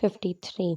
53।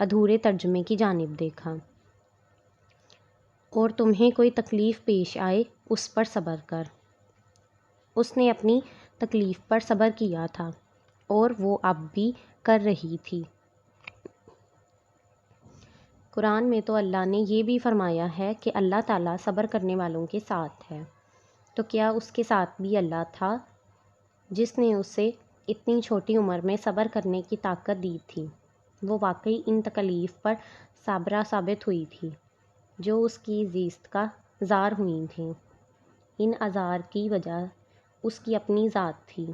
ادھورے ترجمے کی جانب دیکھا۔ اور تمہیں کوئی تکلیف پیش آئے اس پر صبر کر۔ اس نے اپنی تکلیف پر صبر کیا تھا اور وہ اب بھی کر رہی تھی۔ قرآن میں تو اللہ نے یہ بھی فرمایا ہے کہ اللہ تعالیٰ صبر کرنے والوں کے ساتھ ہے، تو کیا اس کے ساتھ بھی اللہ تھا جس نے اسے اتنی چھوٹی عمر میں صبر کرنے کی طاقت دی تھی؟ وہ واقعی ان تکالیف پر صابرہ ثابت ہوئی تھی جو اس کی زیست کا زار ہوئی تھیں۔ ان آزار کی وجہ اس کی اپنی ذات تھی۔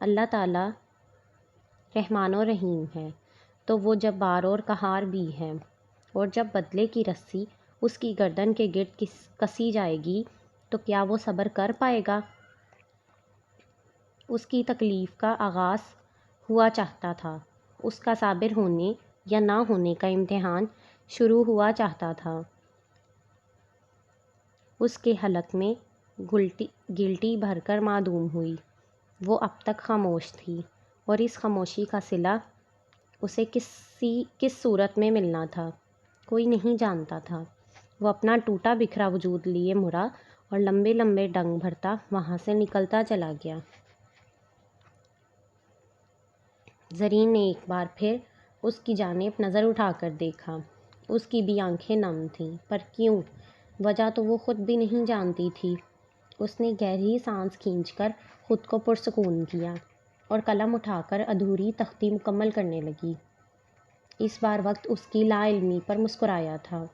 اللہ تعالیٰ رحمان و رحیم ہے، تو وہ جبار اور قہار بھی ہے، اور جب بدلے کی رسی اس کی گردن کے گرد کسی جائے گی تو کیا وہ صبر کر پائے گا؟ اس کی تکلیف کا آغاز ہوا چاہتا تھا، اس کا صابر ہونے یا نہ ہونے کا امتحان شروع ہوا چاہتا تھا۔ اس کے حلق میں گلٹی بھر کر معدوم ہوئی۔ وہ اب تک خاموش تھی، اور اس خاموشی کا صلہ اسے کس صورت میں ملنا تھا کوئی نہیں جانتا تھا۔ وہ اپنا ٹوٹا بکھرا وجود لیے مڑا اور لمبے لمبے ڈنگ بھرتا وہاں سے نکلتا چلا گیا۔ زرین نے ایک بار پھر اس کی جانب نظر اٹھا کر دیکھا۔ اس کی بھی آنکھیں نم تھیں، پر کیوں؟ وجہ تو وہ خود بھی نہیں جانتی تھی۔ اس نے گہری سانس کھینچ کر خود کو پرسکون کیا اور قلم اٹھا کر ادھوری تختی مکمل کرنے لگی۔ اس بار وقت اس کی لا علمی پر مسکرایا تھا،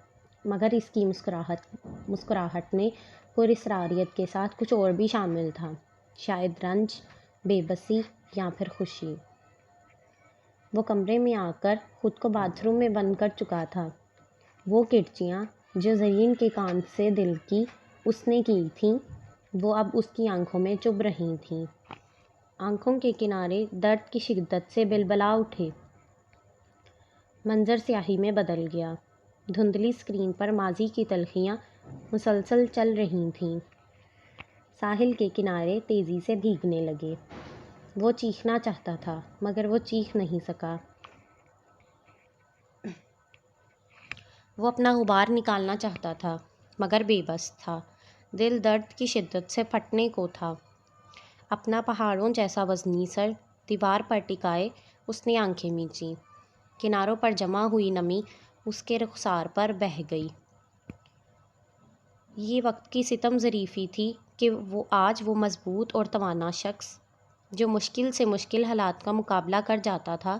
مگر اس کی مسکراہٹ میں پراسراریت کے ساتھ کچھ اور بھی شامل تھا، شاید رنج، بے بسی یا پھر خوشی۔ وہ کمرے میں آ کر خود کو باتھ روم میں بند کر چکا تھا۔ وہ کرچیاں جو زرین کے کان سے دل کی اس نے کی تھیں، وہ اب اس کی آنکھوں میں چبھ رہی تھیں۔ آنکھوں کے کنارے درد کی شدت سے بلبلا اٹھے۔ منظر سیاہی میں بدل گیا۔ دھندلی اسکرین پر ماضی کی تلخیاں مسلسل چل رہی تھیں۔ ساحل کے کنارے تیزی سے بھیگنے لگے۔ وہ چیخنا چاہتا تھا، مگر وہ چیخ نہیں سکا۔ وہ اپنا غبار نکالنا چاہتا تھا، مگر بے بس تھا۔ دل درد کی شدت سے پھٹنے کو تھا۔ اپنا پہاڑوں جیسا وزنی سر دیوار پر ٹکائے اس نے آنکھیں میچیں۔ کناروں پر جمع ہوئی نمی اس کے رخسار پر بہہ گئی۔ یہ وقت کی ستم ظریفی تھی کہ آج وہ مضبوط اور توانا شخص جو مشکل سے مشکل حالات کا مقابلہ کر جاتا تھا،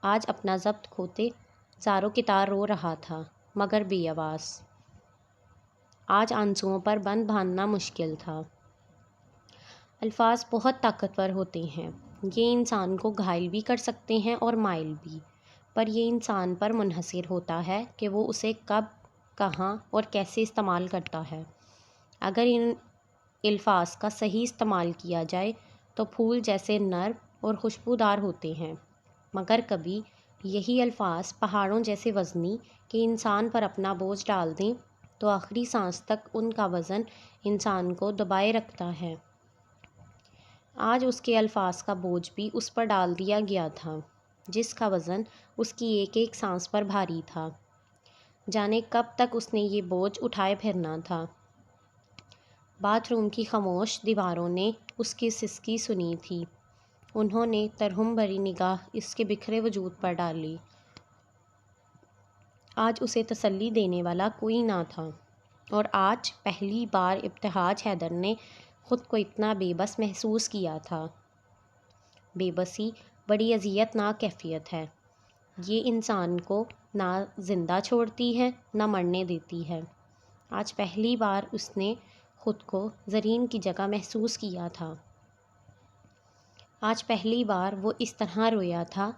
آج اپنا ضبط کھوتے زاروں کی طرح رو رہا تھا، مگر بے آواز۔ آج آنسوؤں پر بند باندھنا مشکل تھا۔ الفاظ بہت طاقتور ہوتے ہیں، یہ انسان کو گھائل بھی کر سکتے ہیں اور مائل بھی، پر یہ انسان پر منحصر ہوتا ہے کہ وہ اسے کب، کہاں اور کیسے استعمال کرتا ہے۔ اگر ان الفاظ کا صحیح استعمال کیا جائے تو پھول جیسے نرم اور خوشبودار ہوتے ہیں، مگر کبھی یہی الفاظ پہاڑوں جیسے وزنی کہ انسان پر اپنا بوجھ ڈال دیں تو آخری سانس تک ان کا وزن انسان کو دبائے رکھتا ہے۔ آج اس کے الفاظ کا بوجھ بھی اس پر ڈال دیا گیا تھا، جس کا وزن اس کی ایک ایک سانس پر بھاری تھا۔ جانے کب تک اس نے یہ بوجھ اٹھائے پھرنا تھا۔ باتھ روم کی خاموش دیواروں نے اس کی سسکی سنی تھی۔ انہوں نے ترہم بھری نگاہ اس کے بکھرے وجود پر ڈالی۔ آج اسے تسلی دینے والا کوئی نہ تھا، اور آج پہلی بار ابتہاج حیدر نے خود کو اتنا بے بس محسوس کیا تھا۔ بے بسی بڑی اذیت ناک کیفیت ہے۔ یہ انسان کو نہ زندہ چھوڑتی ہے نہ مرنے دیتی ہے۔ آج پہلی بار اس نے خود کو زرین کی جگہ محسوس کیا تھا۔ آج پہلی بار وہ اس طرح رویا تھا۔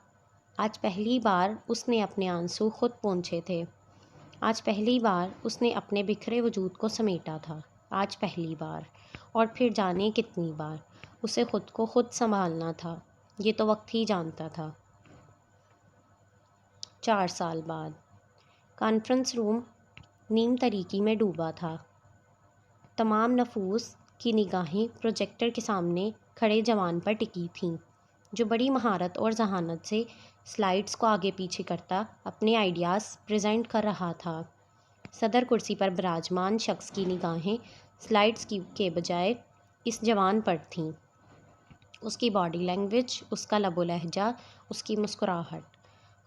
آج پہلی بار اس نے اپنے آنسو خود پونچھے تھے۔ آج پہلی بار اس نے اپنے بکھرے وجود کو سمیٹا تھا۔ آج پہلی بار، اور پھر جانے کتنی بار، اسے خود کو خود سنبھالنا تھا۔ یہ تو وقت ہی جانتا تھا۔ 4 سال بعد کانفرنس روم نیم تاریکی میں ڈوبا تھا۔ تمام نفوس کی نگاہیں پروجیکٹر کے سامنے کھڑے جوان پر ٹکی تھیں۔ جو بڑی مہارت اور ذہانت سے سلائڈز کو آگے پیچھے کرتا اپنے آئیڈیاز پریزنٹ کر رہا تھا۔ صدر کرسی پر براجمان شخص کی نگاہیں سلائڈز کے بجائے اس جوان پر تھیں۔ اس کی باڈی لینگویج، اس کا لب و لہجہ، اس کی مسکراہٹ،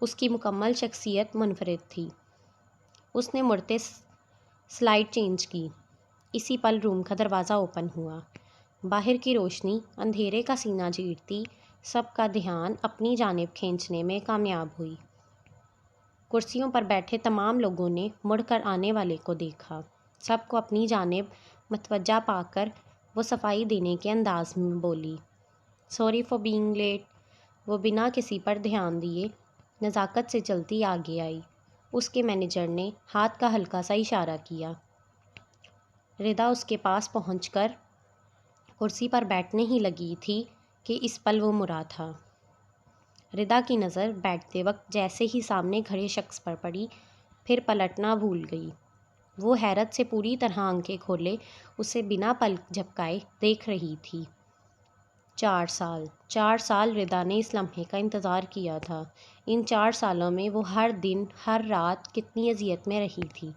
اس کی مکمل شخصیت منفرد تھی۔ اس نے مڑتے سلائڈ چینج کی۔ اسی پل روم کا دروازہ اوپن ہوا۔ باہر کی روشنی اندھیرے کا سینہ چیرتی سب کا دھیان اپنی جانب کھینچنے میں کامیاب ہوئی۔ کرسیوں پر بیٹھے تمام لوگوں نے مڑ کر آنے والے کو دیکھا۔ سب کو اپنی جانب متوجہ پا کر وہ صفائی دینے کے انداز میں بولی، سوری فار بینگ لیٹ۔ وہ بنا کسی پر دھیان دیے نزاکت سے چلتی آگے آئی۔ اس کے مینیجر نے ہاتھ کا ہلکا سا اشارہ کیا۔ ردا اس کے پاس پہنچ کر کرسی پر بیٹھنے ہی لگی تھی کہ اس پل وہ مرا تھا۔ ردا کی نظر بیٹھتے وقت جیسے ہی سامنے کھڑے شخص پر پڑی، پھر پلٹنا بھول گئی۔ وہ حیرت سے پوری طرح آنکھیں کھولے اسے بنا پلک جھپکائے دیکھ رہی تھی۔ 4 سال ردا نے اس لمحے کا انتظار کیا تھا۔ ان 4 سالوں میں وہ ہر دن ہر رات کتنی اذیت میں رہی تھی،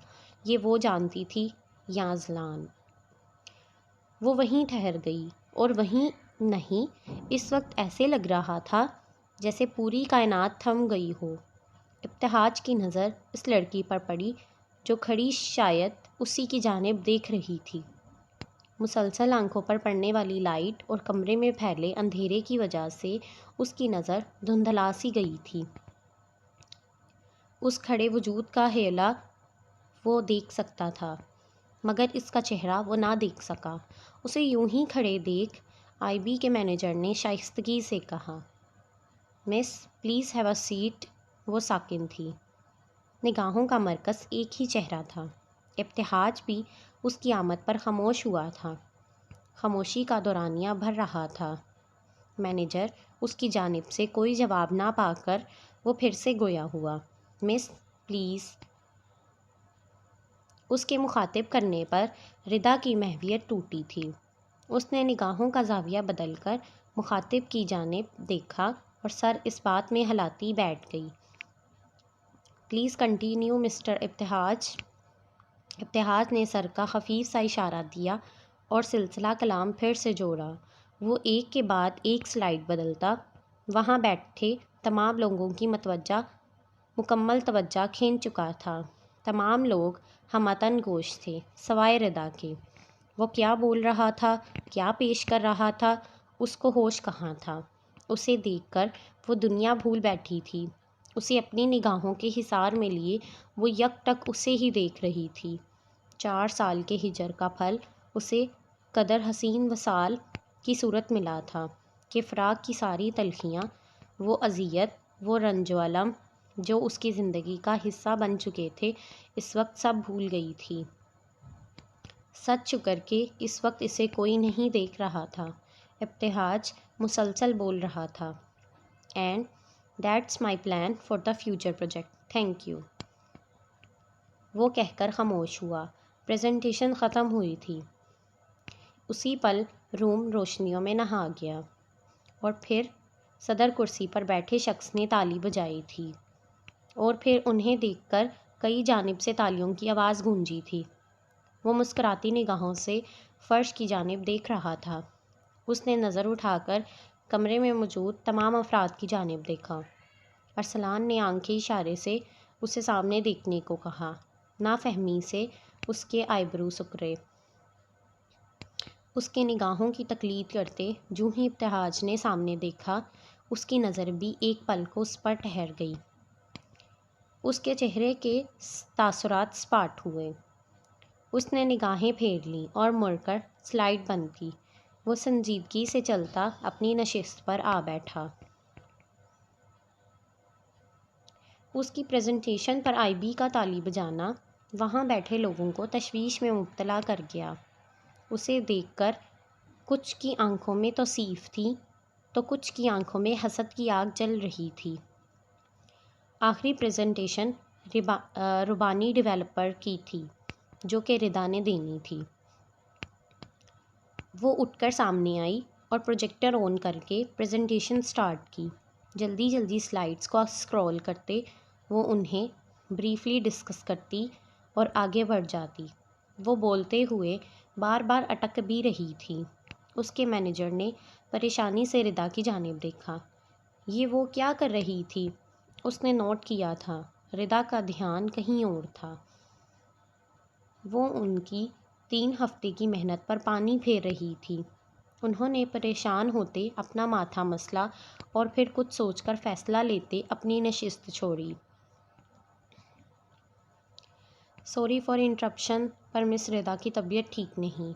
یہ وہ جانتی تھی یا اذلان۔ وہ وہیں ٹھہر گئی اور وہیں نہیں، اس وقت ایسے لگ رہا تھا جیسے پوری کائنات تھم گئی ہو۔ ابتہاج کی نظر اس لڑکی پر پڑی جو کھڑی شاید اسی کی جانب دیکھ رہی تھی۔ مسلسل آنکھوں پر پڑنے والی لائٹ اور کمرے میں پھیلے اندھیرے کی وجہ سے اس کی نظر دھندلا سی گئی تھی۔ اس کھڑے وجود کا ہیلا وہ دیکھ سکتا تھا، مگر اس کا چہرہ وہ نہ دیکھ سکا۔ اسے یوں ہی کھڑے دیکھ آئی بی کے مینیجر نے شائستگی سے کہا، مس پلیز ہیو اے سیٹ۔ وہ ساکن تھی۔ نگاہوں کا مرکز ایک ہی چہرہ تھا۔ ابتہاج بھی اس کی آمد پر خاموش ہوا تھا۔ خاموشی کا دورانیہ بھر رہا تھا۔ مینیجر اس کی جانب سے کوئی جواب نہ پا کر وہ پھر سے گویا ہوا، مس پلیز۔ اس کے مخاطب کرنے پر ردا کی محویت ٹوٹی تھی۔ اس نے نگاہوں کا زاویہ بدل کر مخاطب کی جانب دیکھا اور سر اس بات میں ہلاتی بیٹھ گئی، پلیز کنٹینیو مسٹر ابتہاج۔ ابتہاج نے سر کا خفیف سا اشارہ دیا اور سلسلہ کلام پھر سے جوڑا۔ وہ ایک کے بعد ایک سلائیڈ بدلتا وہاں بیٹھے تمام لوگوں کی مکمل توجہ کھینچ چکا تھا۔ تمام لوگ ہمتن گوش تھے سوائے ردا کے۔ وہ کیا بول رہا تھا، کیا پیش کر رہا تھا، اس کو ہوش کہاں تھا۔ اسے دیکھ کر وہ دنیا بھول بیٹھی تھی۔ اسے اپنی نگاہوں کے حصار میں لیے وہ یک ٹک اسے ہی دیکھ رہی تھی۔ 4 سال کے ہجر کا پھل اسے قدر حسین وصال کی صورت ملا تھا کہ فراق کی ساری تلخیاں، وہ اذیت، وہ رنج و الم جو اس کی زندگی کا حصہ بن چکے تھے، اس وقت سب بھول گئی تھی۔ سچ شکر کہ اس وقت اسے کوئی نہیں دیکھ رہا تھا۔ ابتہاج مسلسل بول رہا تھا، and that's my plan for the future project, thank you. وہ کہہ کر خاموش ہوا۔ پریزنٹیشن ختم ہوئی تھی۔ اسی پل روم روشنیوں میں نہا گیا اور پھر صدر کرسی پر بیٹھے شخص نے تالی بجائی تھی اور پھر انہیں دیکھ کر کئی جانب سے تالیوں کی آواز گونجی تھی۔ وہ مسکراتی نگاہوں سے فرش کی جانب دیکھ رہا تھا۔ اس نے نظر اٹھا کر کمرے میں موجود تمام افراد کی جانب دیکھا۔ ارسلان نے آنکھیں اشارے سے اسے سامنے دیکھنے کو کہا۔ نافہمی سے اس کے آئی برو سکڑے۔ اس کی نگاہوں کی تقلید کرتے جوں ہی ابتہاج نے سامنے دیکھا، اس کی نظر بھی ایک پل کو اس پر ٹھہر گئی۔ اس کے چہرے کے تاثرات سپاٹ ہوئے۔ اس نے نگاہیں پھیر لیں اور مڑ کر سلائیڈ بند کی۔ وہ سنجیدگی سے چلتا اپنی نشست پر آ بیٹھا۔ اس کی پریزنٹیشن پر آئی بی کا تالی بجانا وہاں بیٹھے لوگوں کو تشویش میں مبتلا کر گیا۔ اسے دیکھ کر کچھ کی آنکھوں میں توصیف تھی تو کچھ کی آنکھوں میں حسد کی آگ جل رہی تھی۔ آخری پریزنٹیشن ربانی ڈیولپر کی تھی جو کہ ردا نے دینی تھی۔ وہ اٹھ کر سامنے آئی اور پروجیکٹر آن کر کے پریزنٹیشن سٹارٹ کی۔ جلدی جلدی سلائڈز کو اسکرول کرتے وہ انہیں بریفلی ڈسکس کرتی اور آگے بڑھ جاتی۔ وہ بولتے ہوئے بار بار اٹک بھی رہی تھی۔ اس کے مینیجر نے پریشانی سے ردا کی جانب دیکھا۔ یہ وہ کیا کر رہی تھی؟ اس نے نوٹ کیا تھا ردا کا دھیان کہیں اور تھا۔ وہ ان کی 3 ہفتے کی محنت پر پانی پھیر رہی تھی۔ انہوں نے پریشان ہوتے اپنا ماتھا مسلا اور پھر کچھ سوچ کر فیصلہ لیتے اپنی نشست چھوڑی۔ سوری فار انٹرپشن، پر مس ردا کی طبیعت ٹھیک نہیں،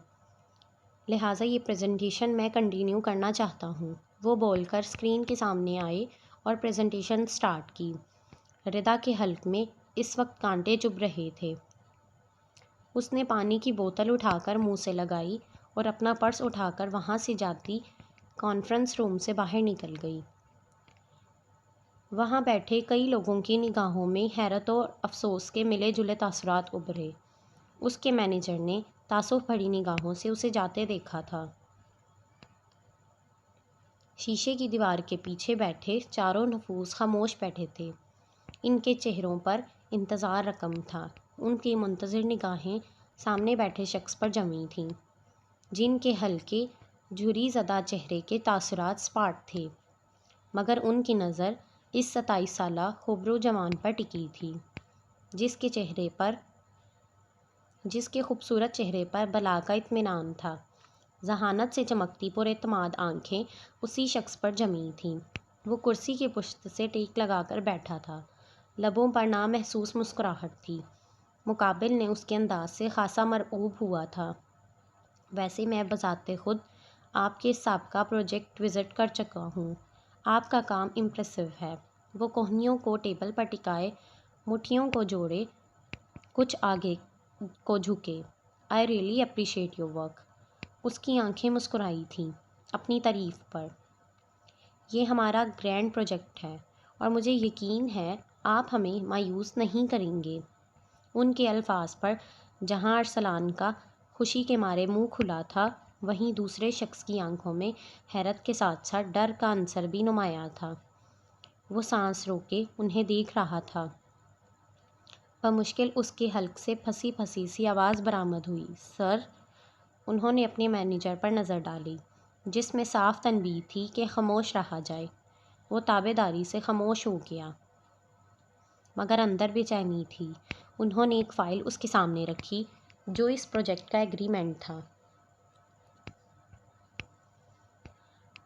لہٰذا یہ پریزنٹیشن میں کنٹینیو کرنا چاہتا ہوں۔ وہ بول کر اسکرین کے سامنے آئے اور پریزنٹیشن سٹارٹ کی۔ ردا کے حلق میں اس وقت کانٹے چبھ رہے تھے۔ اس نے پانی کی بوتل اٹھا کر منہ سے لگائی اور اپنا پرس اٹھا کر وہاں سے جاتی کانفرنس روم سے باہر نکل گئی۔ وہاں بیٹھے کئی لوگوں کی نگاہوں میں حیرت اور افسوس کے ملے جلے تاثرات ابھرے۔ اس کے مینیجر نے تعصب بھری نگاہوں سے اسے جاتے دیکھا تھا۔ شیشے کی دیوار کے پیچھے بیٹھے چاروں نفوس خاموش بیٹھے تھے۔ ان کے چہروں پر انتظار رقم تھا۔ ان کی منتظر نگاہیں سامنے بیٹھے شخص پر جمی تھیں، جن کے ہلکے جھری زدہ چہرے کے تاثرات سپاٹ تھے، مگر ان کی نظر اس 27 سالہ خبرو جوان پر ٹکی تھی، جس کے خوبصورت چہرے پر بلا کا اطمینان تھا۔ ذہانت سے چمکتی پر اعتماد آنکھیں اسی شخص پر جمی تھیں۔ وہ کرسی کی پشت سے ٹیک لگا کر بیٹھا تھا، لبوں پر نامحسوس مسکراہٹ تھی۔ مقابل نے اس کے انداز سے خاصا مرعوب ہوا تھا۔ ویسے میں بذات خود آپ کے سابقہ پروجیکٹ وزٹ کر چکا ہوں۔ آپ کا کام امپریسو ہے۔ وہ کوہنیوں کو ٹیبل پر ٹکائے، مٹھیوں کو جوڑے، کچھ آگے کو جھکے۔ I really appreciate your work. اس کی آنکھیں مسکرائی تھیں اپنی تعریف پر۔ یہ ہمارا گرینڈ پروجیکٹ ہے اور مجھے یقین ہے آپ ہمیں مایوس نہیں کریں گے۔ ان کے الفاظ پر جہاں ارسلان کا خوشی کے مارے منہ کھلا تھا، وہیں دوسرے شخص کی آنکھوں میں حیرت کے ساتھ ساتھ ڈر کا عنصر بھی نمایاں تھا۔ وہ سانس روکے انہیں دیکھ رہا تھا۔ بمشکل اس کے حلق سے پھنسی پھنسی سی آواز برآمد ہوئی، سر۔ انہوں نے اپنے مینیجر پر نظر ڈالی، جس میں صاف تنبیہ تھی کہ خاموش رہا جائے۔ وہ تابع داری سے خاموش ہو گیا، مگر اندر بے چینی تھی۔ انہوں نے ایک فائل اس کے سامنے رکھی، جو اس پروجیکٹ کا ایگریمنٹ تھا۔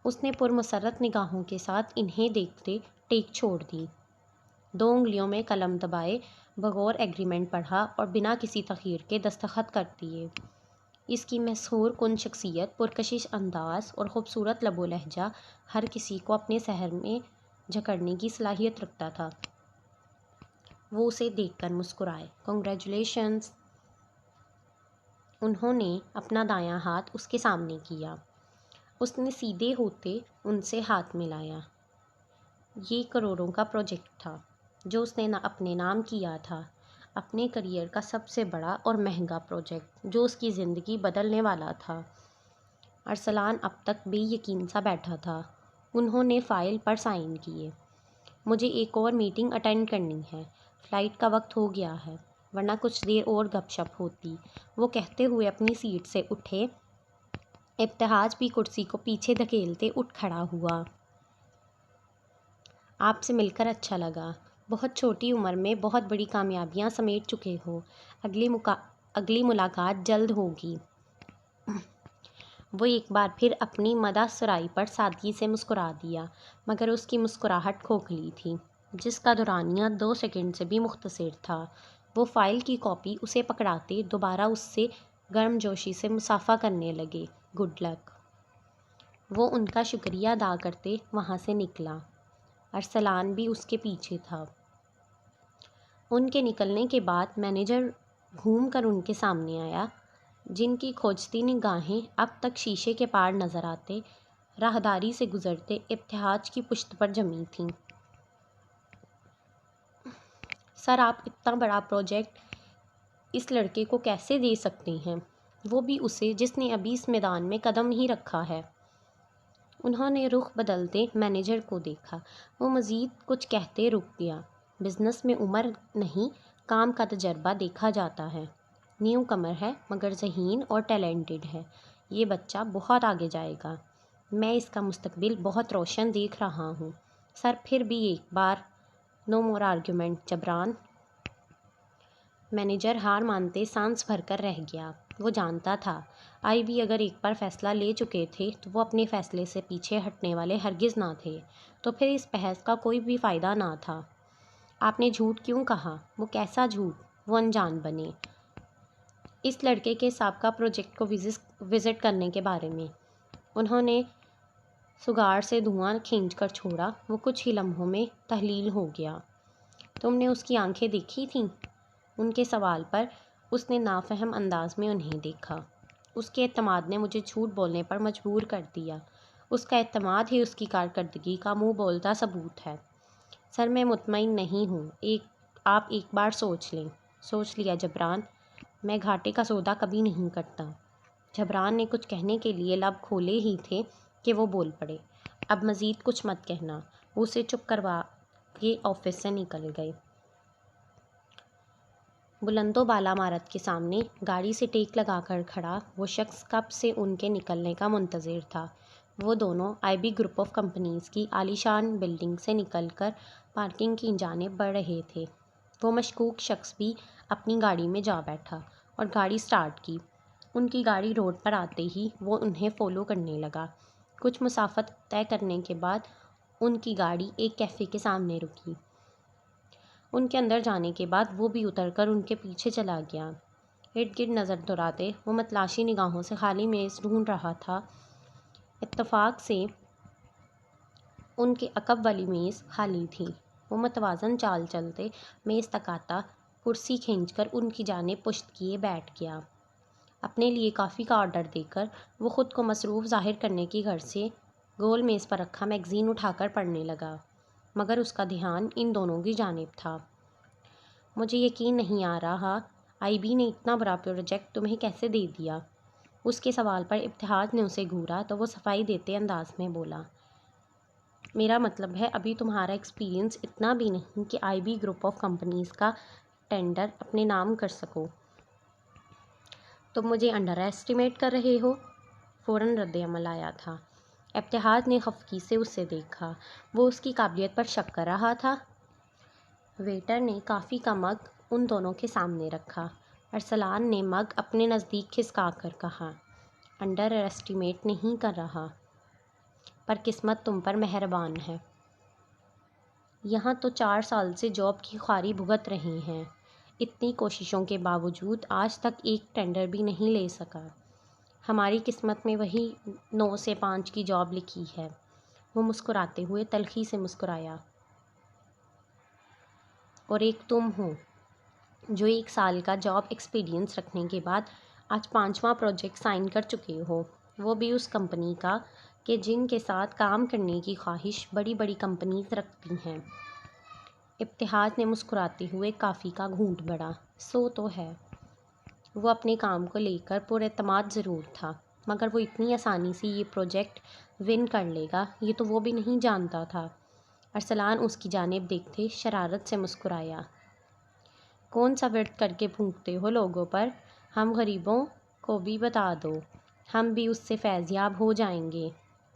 اس نے پرمسرت نگاہوں کے ساتھ انہیں دیکھتے ٹیک چھوڑ دی، 2 انگلیوں میں قلم دبائے بغور ایگریمنٹ پڑھا اور بنا کسی تاخیر کے دستخط کر دیے۔ اس کی مسحور کن شخصیت، پرکشش انداز اور خوبصورت لب و لہجہ ہر کسی کو اپنے سحر میں جکڑنے کی صلاحیت رکھتا تھا۔ وہ اسے دیکھ کر مسکرائے، کنگریچولیشنز۔ انہوں نے اپنا دایاں ہاتھ اس کے سامنے کیا۔ اس نے سیدھے ہوتے ان سے ہاتھ ملایا۔ یہ کروڑوں کا پروجیکٹ تھا جو اس نے اپنے نام کیا تھا، اپنے کیریئر کا سب سے بڑا اور مہنگا پروجیکٹ جو اس کی زندگی بدلنے والا تھا۔ ارسلان اب تک بے یقین سا بیٹھا تھا۔ انہوں نے فائل پر سائن کیے۔ مجھے ایک اور میٹنگ اٹینڈ کرنی ہے، فلائٹ کا وقت ہو گیا ہے، ورنہ کچھ دیر اور گپ شپ ہوتی۔ وہ کہتے ہوئے اپنی سیٹ سے اٹھے۔ ابتہاج بھی کرسی کو پیچھے دھکیلتے اٹھ کھڑا ہوا۔ آپ سے مل کر اچھا لگا۔ بہت چھوٹی عمر میں بہت بڑی کامیابیاں سمیٹ چکے ہو۔ اگلی ملاقات جلد ہوگی۔ وہ ایک بار پھر اپنی مدح سرائی پر سادگی سے مسکرا دیا، مگر اس کی مسکراہٹ کھوکھلی تھی، جس کا دورانیہ 2 سیکنڈ سے بھی مختصر تھا۔ وہ فائل کی کاپی اسے پکڑاتے دوبارہ اس سے گرم جوشی سے مصافحہ کرنے لگے، گڈ لک۔ وہ ان کا شکریہ ادا کرتے وہاں سے نکلا۔ ارسلان بھی اس کے پیچھے تھا۔ ان کے نکلنے کے بعد مینیجر گھوم کر ان کے سامنے آیا، جن کی کھوجتی نگاہیں اب تک شیشے کے پار نظر آتے راہداری سے گزرتے ابتہاج کی پشت پر جمی تھیں۔ سر، آپ اتنا بڑا پروجیکٹ اس لڑکے کو کیسے دے سکتے ہیں؟ وہ بھی اسے جس نے ابھی اس میدان میں قدم نہیں رکھا ہے۔ انہوں نے رخ بدلتے مینیجر کو دیکھا۔ وہ مزید کچھ کہتے رک گیا۔ بزنس میں عمر نہیں، کام کا تجربہ دیکھا جاتا ہے۔ نیو کمر ہے مگر ذہین اور ٹیلنٹڈ ہے۔ یہ بچہ بہت آگے جائے گا۔ میں اس کا مستقبل بہت روشن دیکھ رہا ہوں۔ سر پھر بھی ایک بار نو مور آرگیومنٹ جبران۔ مینیجر ہار مانتے سانس بھر کر رہ گیا۔ وہ جانتا تھا آئی بی اگر ایک بار فیصلہ لے چکے تھے تو وہ اپنے فیصلے سے پیچھے ہٹنے والے ہرگز نہ تھے، تو پھر اس بحث کا کوئی بھی فائدہ نہ تھا۔ آپ نے جھوٹ کیوں کہا؟ وہ کیسا جھوٹ؟ وہ انجان بنے اس لڑکے کے سابقہ پروجیکٹ کو وزٹ کرنے کے بارے میں۔ انہوں نے سگار سے دھواں کھینچ کر چھوڑا۔ وہ کچھ ہی لمحوں میں تحلیل ہو گیا۔ تم نے اس کی آنکھیں دیکھی تھیں؟ ان کے سوال پر اس نے نافہم انداز میں انہیں دیکھا۔ اس کے اعتماد نے مجھے جھوٹ بولنے پر مجبور کر دیا۔ اس کا اعتماد ہی اس کی کارکردگی کا منہ بولتا ثبوت ہے۔ سر میں مطمئن نہیں ہوں۔ آپ ایک بار سوچ لیں۔ سوچ لیا جبران۔ میں گھاٹے کا سودا کبھی نہیں کرتا۔ جبران نے کچھ کہنے کے لیے لب کھولے ہی تھے کہ وہ بول پڑے۔ اب مزید کچھ مت کہنا۔ وہ اسے چپ کروا کے آفس سے نکل گئے۔ بلند و بالا عمارت کے سامنے گاڑی سے ٹیک لگا کر کھڑا وہ شخص کب سے ان کے نکلنے کا منتظر تھا۔ وہ دونوں آئی بی گروپ آف کمپنیز کی عالیشان بلڈنگ سے نکل کر پارکنگ کی جانب بڑھ رہے تھے۔ وہ مشکوک شخص بھی اپنی گاڑی میں جا بیٹھا اور گاڑی سٹارٹ کی۔ ان کی گاڑی روڈ پر آتے ہی وہ انہیں فالو کرنے لگا۔ کچھ مسافت طے کرنے کے بعد ان کی گاڑی ایک کیفے کے سامنے رکی۔ ان کے اندر جانے کے بعد وہ بھی اتر کر ان کے پیچھے چلا گیا۔ ارد گرد نظر دوڑاتے وہ متلاشی نگاہوں سے خالی میز ڈھونڈ رہا تھا۔ اتفاق سے ان کے عقب والی میز خالی تھی۔ وہ متوازن چال چلتے میز تک آتا، کرسی کھینچ کر ان کی جانب پشت کیے بیٹھ گیا۔ اپنے لیے کافی کا آرڈر دے کر وہ خود کو مصروف ظاہر کرنے کی غرض سے گول میز پر رکھا میگزین اٹھا کر پڑھنے لگا، مگر اس کا دھیان ان دونوں کی جانب تھا۔ مجھے یقین نہیں آ رہا آئی بی نے اتنا بڑا پروجیکٹ تمہیں کیسے دے دیا؟ اس کے سوال پر ابتہاج نے اسے گھورا تو وہ صفائی دیتے انداز میں بولا، میرا مطلب ہے ابھی تمہارا ایکسپیرینس اتنا بھی نہیں کہ آئی بی گروپ آف کمپنیز کا ٹینڈر اپنے نام کر سکو۔ تم مجھے انڈر ایسٹیمیٹ کر رہے ہو؟ فوراً رد عمل آیا تھا۔ ابتہاج نے خفگی سے اسے دیکھا۔ وہ اس کی قابلیت پر شک کر رہا تھا۔ ویٹر نے کافی کا مگ ان دونوں کے سامنے رکھا۔ ارسلان نے مگ اپنے نزدیک کھسکا کر کہا، انڈر ایسٹیمیٹ نہیں کر رہا، پر قسمت تم پر مہربان ہے۔ یہاں تو 4 سال سے جاب کی خواری بھگت رہے ہیں۔ اتنی کوششوں کے باوجود آج تک ایک ٹینڈر بھی نہیں لے سکا۔ ہماری قسمت میں وہی 9 سے 5 کی جاب لکھی ہے۔ وہ مسکراتے ہوئے تلخی سے مسکرایا۔ اور ایک تم ہو جو 1 سال کا جاب ایکسپیرینس رکھنے کے بعد آج 5واں پروجیکٹ سائن کر چکے ہو، وہ بھی اس کمپنی کا کہ جن کے ساتھ کام کرنے کی خواہش بڑی بڑی کمپنیز رکھتی ہیں۔ ابتہاج نے مسکراتے ہوئے کافی کا گھونٹ بھرا۔ سو تو ہے۔ وہ اپنے کام کو لے کر پر اعتماد ضرور تھا، مگر وہ اتنی آسانی سے یہ پروجیکٹ ون کر لے گا یہ تو وہ بھی نہیں جانتا تھا۔ ارسلان اس کی جانب دیکھتے شرارت سے مسکرایا۔ کون سا ورد کر کے پھونکتے ہو لوگوں پر؟ ہم غریبوں کو بھی بتا دو، ہم بھی اس سے فیض یاب ہو جائیں گے۔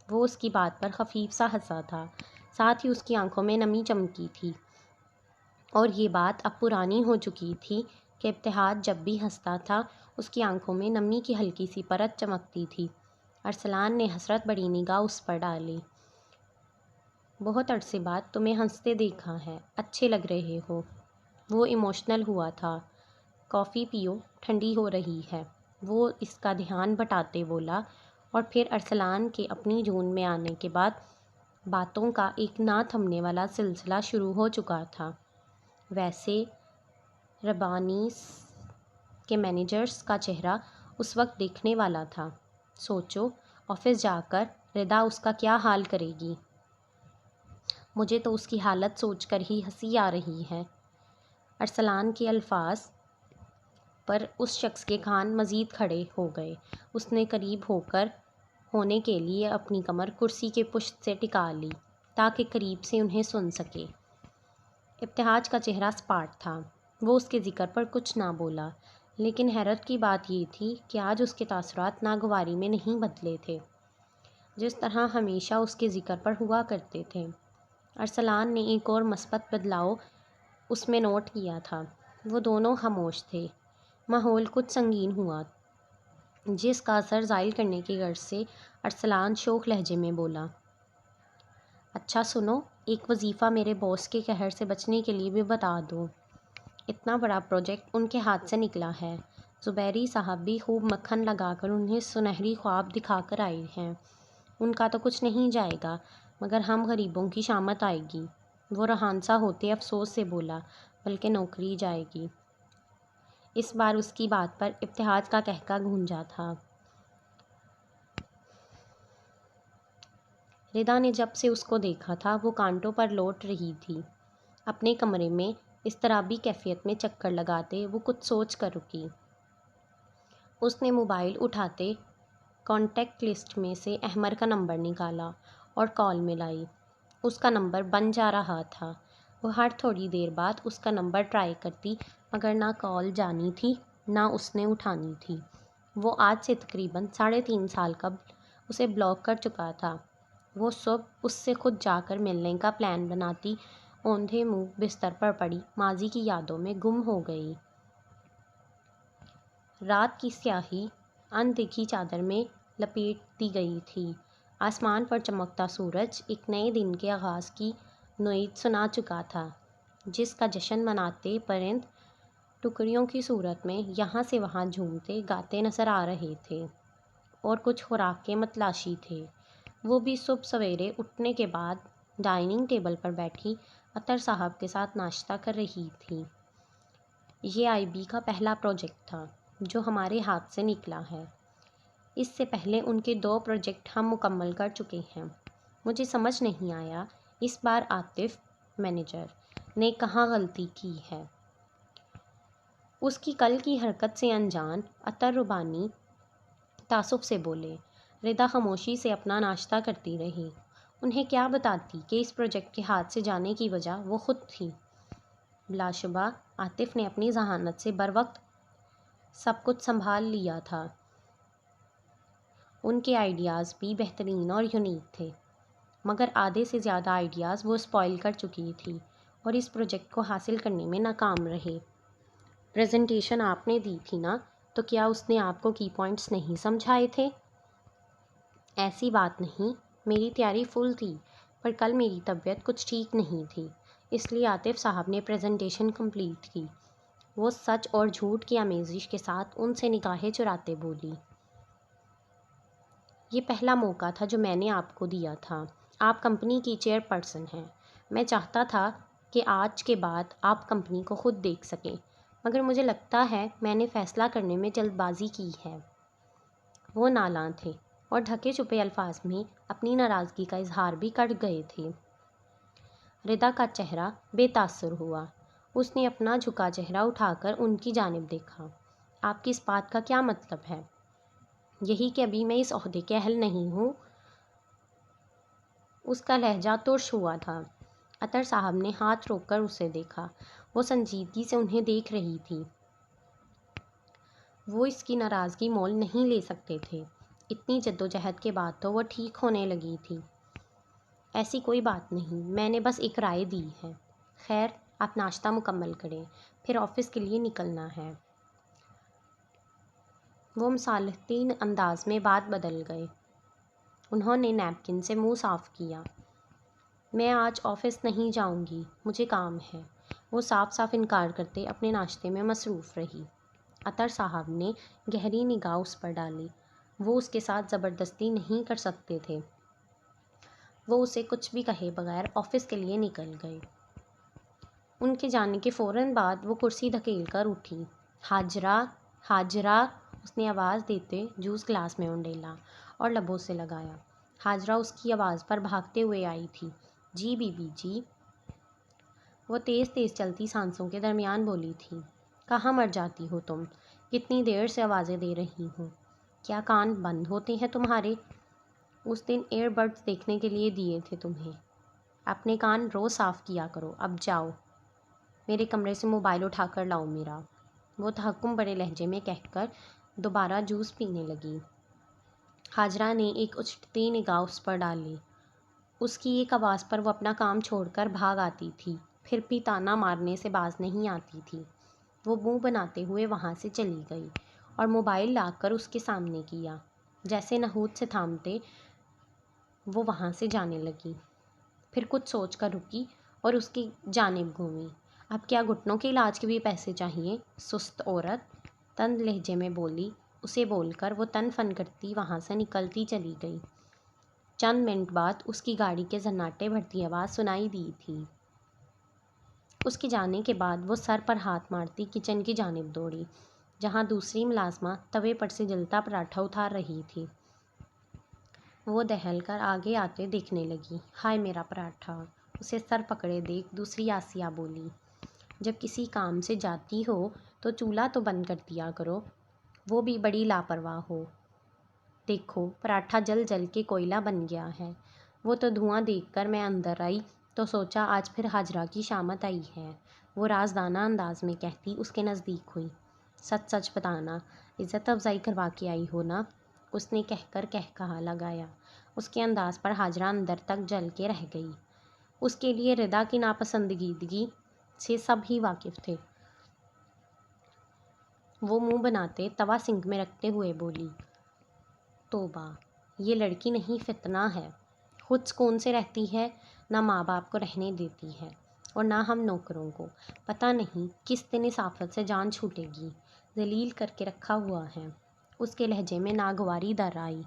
وہ اس کی بات پر خفیف سا ہنسا تھا، ساتھ ہی اس کی آنکھوں میں نمی چمکی تھی، اور یہ بات اب پرانی ہو چکی تھی کہ ابتہاج جب بھی ہنستا تھا اس کی آنکھوں میں نمی کی ہلکی سی پرت چمکتی تھی۔ ارسلان نے حسرت بڑی نگاہ اس پر ڈالی۔ بہت عرصے بعد تمہیں ہنستے دیکھا ہے، اچھے لگ رہے ہو۔ وہ ایموشنل ہوا تھا۔ کافی پیو، ٹھنڈی ہو رہی ہے۔ وہ اس کا دھیان بٹاتے بولا، اور پھر ارسلان کے اپنی جون میں آنے کے بعد باتوں کا ایک نہ تھمنے والا سلسلہ شروع ہو چکا تھا۔ ویسے ربانیس کے مینیجرز کا چہرہ اس وقت دیکھنے والا تھا۔ سوچو آفس جا کر ردا اس کا کیا حال کرے گی۔ مجھے تو اس کی حالت سوچ کر ہی ہنسی آ رہی ہے۔ ارسلان کے الفاظ پر اس شخص کے کان مزید کھڑے ہو گئے۔ اس نے قریب ہو کر ہونے کے لیے اپنی کمر کرسی کے پشت سے ٹکا لی تاکہ قریب سے انہیں سن سکے۔ ابتہاج کا چہرہ سپاٹ تھا۔ وہ اس کے ذکر پر کچھ نہ بولا، لیکن حیرت کی بات یہ تھی کہ آج اس کے تاثرات ناگواری میں نہیں بدلے تھے، جس طرح ہمیشہ اس کے ذکر پر ہوا کرتے تھے۔ ارسلان نے ایک اور مثبت بدلاؤ اس میں نوٹ کیا تھا۔ وہ دونوں خاموش تھے۔ ماحول کچھ سنگین ہوا، جس کا اثر زائل کرنے کی غرض سے ارسلان شوخ لہجے میں بولا، اچھا سنو، ایک وظیفہ میرے باس کے قہر سے بچنے کے لیے بھی بتا دو۔ اتنا بڑا پروجیکٹ ان کے ہاتھ سے نکلا ہے۔ زبیری صاحب بھی خوب مکھن لگا کر انہیں سنہری خواب دکھا کر آئے ہیں۔ ان کا تو کچھ نہیں جائے گا، مگر ہم غریبوں کی شامت آئے گی۔ وہ رہانسا ہوتے افسوس سے بولا، بلکہ نوکری جائے گی۔ اس بار اس کی بات پر ابتہاج کا قہقہ گونجا تھا۔ ردا نے جب سے اس کو دیکھا تھا وہ کانٹوں پر لوٹ رہی تھی۔ اپنے کمرے میں اضطرابی کیفیت میں چکر لگاتے وہ کچھ سوچ کر رکی۔ اس نے موبائل اٹھاتے کانٹیکٹ لسٹ میں سے احمر کا نمبر نکالا اور کال ملائی۔ اس کا نمبر بن جا رہا تھا۔ وہ ہر تھوڑی دیر بعد اس کا نمبر ٹرائی کرتی، مگر نہ کال جانی تھی نہ اس نے اٹھانی تھی۔ وہ آج سے تقریباً 3.5 سال قبل اسے بلاک کر چکا تھا۔ وہ صبح اس سے خود جا کر ملنے کا پلان بناتی، اوندھے منہ بستر پر پڑی ماضی کی یادوں میں گم ہو گئی۔ رات کی سیاہی اندیکھی چادر میں لپیٹ دی گئی تھی۔ آسمان پر چمکتا سورج ایک نئے دن کے آغاز کی نوید سنا چکا تھا، جس کا جشن مناتے پرند ٹکڑیوں کی صورت میں یہاں سے وہاں جھومتے گاتے نظر آ رہے تھے، اور کچھ خوراک کے متلاشی تھے۔ وہ بھی صبح سویرے اٹھنے کے بعد ڈائننگ ٹیبل پر بیٹھی اطہر صاحب کے ساتھ ناشتہ کر رہی تھی۔ یہ آئی بی کا پہلا پروجیکٹ تھا جو ہمارے ہاتھ سے نکلا ہے۔ اس سے پہلے ان کے 2 پروجیکٹ ہم مکمل کر چکے ہیں۔ مجھے سمجھ نہیں آیا اس بار عاطف مینیجر نے کہاں غلطی کی ہے۔ اس کی کل کی حرکت سے انجان اطہر ربانی تعصب سے بولے۔ ردا خاموشی سے اپنا ناشتہ کرتی رہی۔ انہیں کیا بتاتی کہ اس پروجیکٹ کے ہاتھ سے جانے کی وجہ وہ خود تھی۔ بلا شبہ عاطف نے اپنی ذہانت سے بروقت سب کچھ سنبھال لیا تھا۔ ان کے آئیڈیاز بھی بہترین اور یونیک تھے، مگر آدھے سے زیادہ آئیڈیاز وہ اسپوائل کر چکی تھی اور اس پروجیکٹ کو حاصل کرنے میں ناکام رہے۔ پریزنٹیشن آپ نے دی تھی نا، تو کیا اس نے آپ کو کی پوائنٹس نہیں سمجھائے تھے؟ ایسی بات نہیں، میری تیاری فل تھی، پر کل میری طبیعت کچھ ٹھیک نہیں تھی، اس لیے عاطف صاحب نے پریزنٹیشن کمپلیٹ کی۔ وہ سچ اور جھوٹ کی آمیزش کے ساتھ ان سے نگاہیں چراتے بولی، یہ پہلا موقع تھا جو میں نے آپ کو دیا تھا۔ آپ کمپنی کی چیئر پرسن ہیں۔ میں چاہتا تھا کہ آج کے بعد آپ کمپنی کو خود دیکھ سکیں، مگر مجھے لگتا ہے میں نے فیصلہ کرنے میں جلد بازی کی ہے۔ وہ نالاں تھے اور ڈھکے چھپے الفاظ میں اپنی ناراضگی کا اظہار بھی کر گئے تھے۔ ردا کا چہرہ بے تاثر ہوا۔ اس نے اپنا جھکا چہرہ اٹھا کر ان کی جانب دیکھا۔ آپ کی اس بات کا کیا مطلب ہے؟ یہی کہ ابھی میں اس عہدے کے اہل نہیں ہوں؟ اس کا لہجہ ترش ہوا تھا۔ اطہر صاحب نے ہاتھ روک کر اسے دیکھا۔ وہ سنجیدگی سے انہیں دیکھ رہی تھی۔ وہ اس کی ناراضگی مول نہیں لے سکتے تھے۔ اتنی جدوجہد کے بعد تو وہ ٹھیک ہونے لگی تھی۔ ایسی کوئی بات نہیں، میں نے بس ایک رائے دی ہے۔ خیر، آپ ناشتہ مکمل کریں، پھر آفس کے لیے نکلنا ہے۔ وہ مصالحتی انداز میں بات بدل گئے۔ انہوں نے نیپکن سے منہ صاف کیا۔ میں آج آفس نہیں جاؤں گی، مجھے کام ہے۔ وہ صاف صاف انکار کرتے اپنے ناشتے میں مصروف رہی۔ اطہر صاحب نے گہری نگاہ اس پر ڈالی۔ وہ اس کے ساتھ زبردستی نہیں کر سکتے تھے۔ وہ اسے کچھ بھی کہے بغیر آفس کے لیے نکل گئے۔ ان کے جانے کے فوراً بعد وہ کرسی دھکیل کر اٹھی۔ حاجرہ، حاجرہ، اس نے آواز دیتے جوس گلاس میں انڈیلا اور لبوں سے لگایا۔ حاجرہ اس کی آواز پر بھاگتے ہوئے آئی تھی۔ جی بی بی جی۔ وہ تیز تیز چلتی سانسوں کے درمیان بولی تھی، کہاں مر جاتی ہو تم؟ کتنی دیر سے آوازیں دے رہی ہوں، کیا کان بند ہوتے ہیں تمہارے؟ اس دن ایئر بڈس دیکھنے کے لیے دیے تھے تمہیں۔ اپنے کان روز صاف کیا کرو، اب جاؤ، میرے کمرے سے موبائل اٹھا کر لاؤ میرا۔ وہ تحکم بڑے لہجے میں کہہ کر دوبارہ جوس پینے لگی۔ ہاجرہ نے ایک اچھتی نگاہ اس پر ڈالی۔ اس کی ایک آواز پر وہ اپنا کام چھوڑ کر بھاگ آتی تھی، پھر بھی تانا مارنے سے باز نہیں آتی تھی۔ وہ منہ بناتے ہوئے وہاں سے چلی گئی اور موبائل لا کر اس کے سامنے کیا۔ جیسے نحوست سے تھامتے وہ وہاں سے جانے لگی، پھر کچھ سوچ کر رکی اور اس کی جانب گھومی۔ اب کیا گھٹنوں کے علاج کے بھی پیسے چاہیے، سست عورت، تند لہجے میں بولی۔ اسے بول کر وہ تن فن کرتی وہاں سے نکلتی چلی گئی۔ چند منٹ بعد اس کی گاڑی کے سناٹے بھرتی آواز سنائی دی تھی۔ اس کے جانے کے بعد وہ سر پر ہاتھ مارتی کچن کی جانب دوڑی، جہاں دوسری ملازمہ توے پر سے جلتا پراٹھا اتار رہی تھی۔ وہ دہل کر آگے آتے دیکھنے لگی۔ ہائے میرا پراٹھا! اسے سر پکڑے دیکھ دوسری آسیہ بولی۔ جب کسی کام سے جاتی ہو تو چولہا تو بند کر دیا کرو، وہ بھی بڑی لاپرواہ ہو۔ دیکھو پراٹھا جل جل کے کوئلہ بن گیا ہے۔ وہ تو دھواں دیکھ کر میں اندر آئی تو سوچا آج پھر ہاجرہ کی شامت آئی ہے، وہ رازدانہ انداز میں کہتی اس کے نزدیک ہوئی۔ سچ سچ بتانا، عزت افزائی کروا کے آئی ہو نا؟ اس نے کہہ کر کہا لگایا۔ اس کے انداز پر ہاجرہ اندر تک جل کے رہ گئی۔ اس کے لیے ردا کی ناپسندیدگی سے سب ہی واقف تھے۔ وہ منہ بناتے توا سنک میں رکھتے ہوئے بولی، توبہ، یہ لڑکی نہیں فتنہ ہے، خود سکون سے رہتی ہے، نہ ماں باپ کو رہنے دیتی ہے اور نہ ہم نوکروں کو۔ پتہ نہیں کس دن اس آفت سے جان چھوٹے گی، ذلیل کر کے رکھا ہوا ہے۔ اس کے لہجے میں ناگواری در آئی۔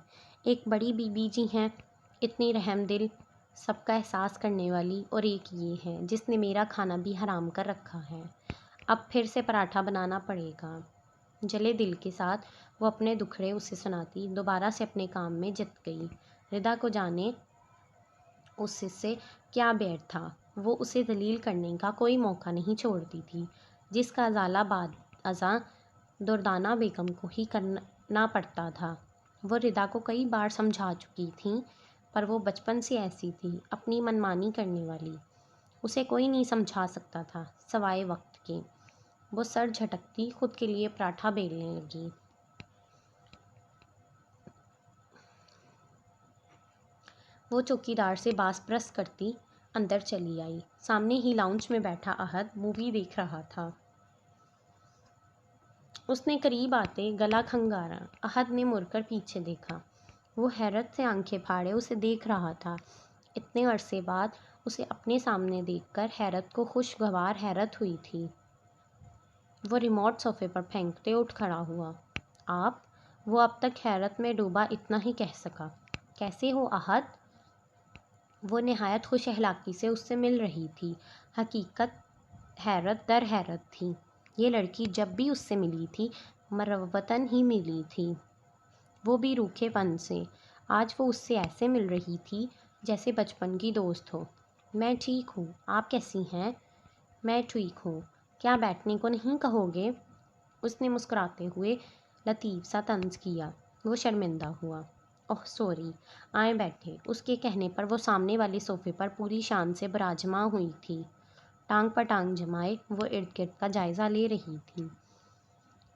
ایک بڑی بی بی جی ہیں، اتنی رحم دل، سب کا احساس کرنے والی، اور ایک یہ ہے جس نے میرا کھانا بھی حرام کر رکھا ہے۔ اب پھر سے پراٹھا بنانا پڑے گا۔ جلے دل کے ساتھ وہ اپنے دکھڑے اسے سناتی دوبارہ سے اپنے کام میں جت گئی۔ ردا کو جانے اس سے کیا بیر تھا، وہ اسے ذلیل کرنے کا کوئی موقع نہیں چھوڑتی تھی، جس کا ازالہ بعد ازاں دردانہ بیگم کو ہی کرنا پڑتا تھا۔ وہ ردا کو کئی بار سمجھا چکی تھیں، پر وہ بچپن سے ایسی تھی، اپنی منمانی کرنے والی۔ اسے کوئی نہیں سمجھا سکتا تھا سوائے وقت کے۔ وہ سر جھٹکتی خود کے لیے پراٹھا بیلنے لگی۔ وہ چوکیدار سے باس پرس کرتی اندر چلی آئی۔ سامنے ہی لاؤنج میں بیٹھا احد مووی دیکھ رہا تھا۔ اس نے قریب آتے گلا کھنگارا۔ احد نے مڑ کر پیچھے دیکھا۔ وہ حیرت سے آنکھیں پھاڑے اسے دیکھ رہا تھا۔ اتنے عرصے بعد اسے اپنے سامنے دیکھ کر حیرت کو خوشگوار حیرت ہوئی تھی۔ وہ ریموٹ صوفے پر پھینکتے اٹھ کھڑا ہوا۔ آپ؟ وہ اب تک حیرت میں ڈوبا اتنا ہی کہہ سکا۔ کیسے ہو احد؟ وہ نہایت خوش اخلاقی سے اس سے مل رہی تھی۔ حقیقت حیرت در حیرت تھی۔ یہ لڑکی جب بھی اس سے ملی تھی مروتاً ہی ملی تھی، وہ بھی روکھے پن سے۔ آج وہ اس سے ایسے مل رہی تھی جیسے بچپن کی دوست ہو۔ میں ٹھیک ہوں، آپ کیسی ہیں؟ میں ٹھیک ہوں، کیا بیٹھنے کو نہیں کہو گے؟ اس نے مسکراتے ہوئے لطیف سا طنز کیا۔ وہ شرمندہ ہوا۔ اوہ سوری، آئیں بیٹھیں۔ اس کے کہنے پر وہ سامنے والے صوفے پر پوری شان سے براجماں ہوئی تھی۔ ٹانگ پر ٹانگ جمائے وہ ارد گرد کا جائزہ لے رہی تھی۔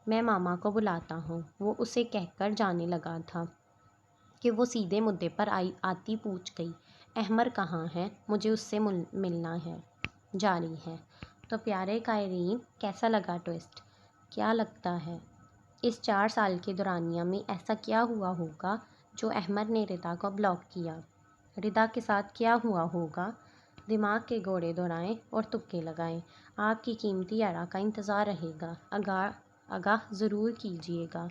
میں ماما کو بلاتا ہوں، وہ اسے کہہ کر جانے لگا تھا کہ وہ سیدھے مدعے پر آتی پوچھ گئی، احمر کہاں ہے؟ مجھے اس سے ملنا ہے۔ جاری ہے۔ تو پیارے قائرین، کیسا لگا ٹوئسٹ؟ کیا لگتا ہے اس 4 سال کے دورانیہ میں ایسا کیا ہوا ہوگا جو احمر نے ردا کو بلاک کیا؟ ردا کے ساتھ کیا ہوا ہوگا؟ دماغ کے گھوڑے دوڑائیں اور تکے لگائیں۔ آپ کی قیمتی آراء کا انتظار رہے گا۔ آگاہ ضرور کیجیے گا۔